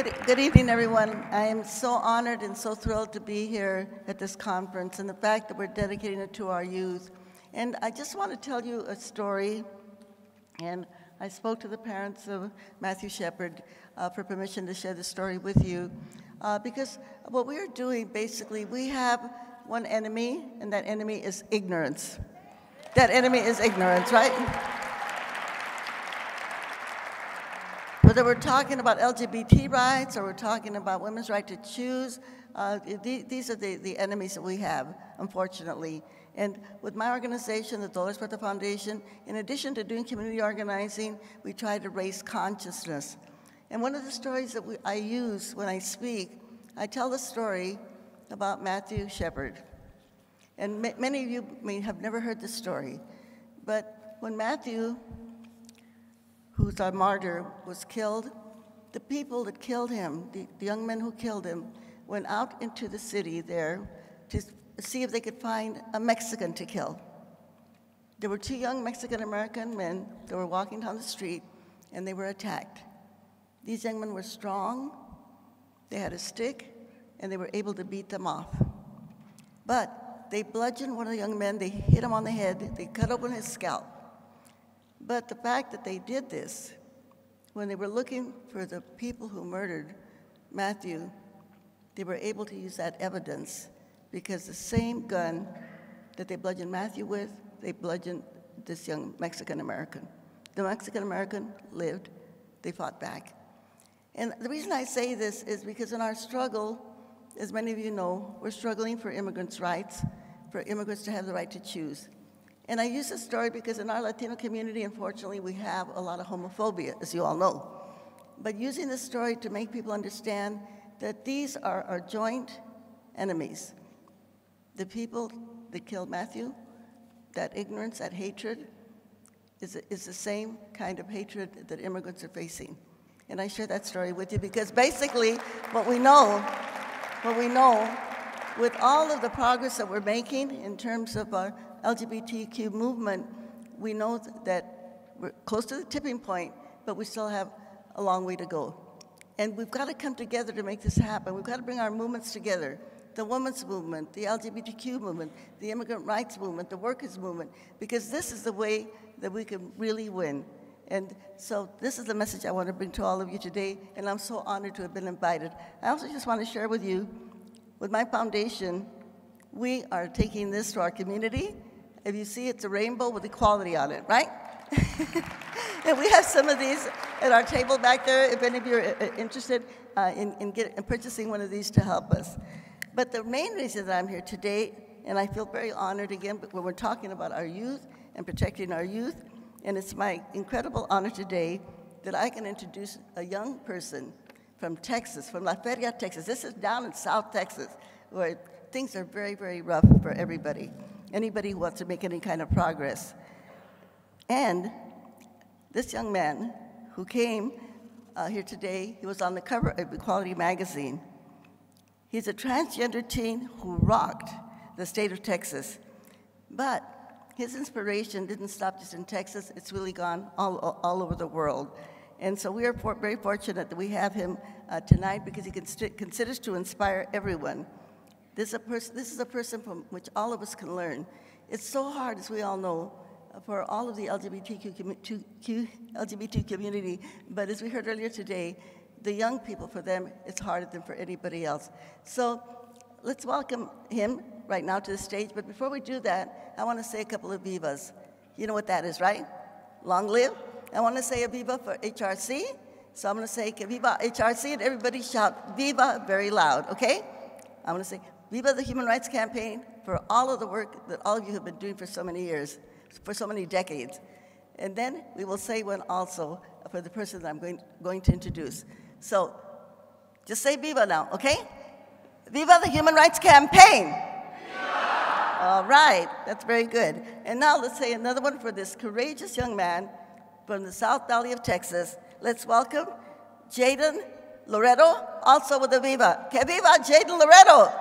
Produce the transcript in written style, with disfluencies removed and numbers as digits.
Good evening, everyone. I am so honored and so thrilled to be here at this conference and the fact that we're dedicating it to our youth. And I just want to tell you a story. And I spoke to the parents of Matthew Shepard for permission to share the story with you. Because what we are doing, basically, we have one enemy, and that enemy is ignorance. That enemy is ignorance, right? Whether we're talking about LGBT rights or we're talking about women's right to choose, these are the enemies that we have, unfortunately. And with my organization, the Dolores Huerta Foundation, in addition to doing community organizing, we try to raise consciousness. And one of the stories that I use when I speak, I tell the story about Matthew Shepard. And many of you may have never heard this story, but when Matthew, who's our martyr, was killed, the people that killed him, the young men who killed him, went out into the city there to see if they could find a Mexican to kill. There were two young Mexican-American men that were walking down the street, and they were attacked. These young men were strong, they had a stick, and they were able to beat them off. But they bludgeoned one of the young men, they hit him on the head, they cut open his scalp. But the fact that they did this, when they were looking for the people who murdered Matthew, they were able to use that evidence because the same gun that they bludgeoned Matthew with, they bludgeoned this young Mexican-American. The Mexican-American lived, they fought back. And the reason I say this is because in our struggle, as many of you know, we're struggling for immigrants' rights, for immigrants to have the right to choose. And I use this story because in our Latino community, unfortunately, we have a lot of homophobia, as you all know. But using this story to make people understand that these are our joint enemies. The people that killed Matthew, that ignorance, that hatred, is the same kind of hatred that immigrants are facing. And I share that story with you because basically what we know, with all of the progress that we're making in terms of our LGBTQ movement, we know that we're close to the tipping point, but we still have a long way to go. And we've got to come together to make this happen. We've got to bring our movements together, the women's movement, the LGBTQ movement, the immigrant rights movement, the workers' movement, because this is the way that we can really win. And so this is the message I want to bring to all of you today, and I'm so honored to have been invited. I also just want to share with you, with my foundation, we are taking this to our community. If you see, it's a rainbow with equality on it, right? And we have some of these at our table back there, if any of you are interested in purchasing one of these to help us. But the main reason that I'm here today, and I feel very honored again, when we're talking about our youth and protecting our youth, and it's my incredible honor today that I can introduce a young person from Texas, from La Feria, Texas. This is down in South Texas, where things are very, very rough for everybody. Anybody who wants to make any kind of progress. And this young man who came here today, he was on the cover of Equality magazine. He's a transgender teen who rocked the state of Texas. But his inspiration didn't stop just in Texas, it's really gone all over the world. And so we are very fortunate that we have him tonight because he considers to inspire everyone. This is a person from which all of us can learn. It's so hard, as we all know, for all of the LGBT community, but as we heard earlier today, the young people, for them, it's harder than for anybody else. So let's welcome him right now to the stage, but before we do that, I want to say a couple of vivas. You know what that is, right? Long live. I want to say a viva for HRC, so I'm going to say que viva HRC, and everybody shout viva very loud, okay? I'm going to say viva the Human Rights Campaign for all of the work that all of you have been doing for so many years, for so many decades. And then we will say one also for the person that I'm going to introduce. So just say viva now, okay? Viva the Human Rights Campaign. Viva! All right, that's very good. And now let's say another one for this courageous young man from the South Valley of Texas. Let's welcome Jaden Loreto, also with a viva. Que viva Jaden Loreto.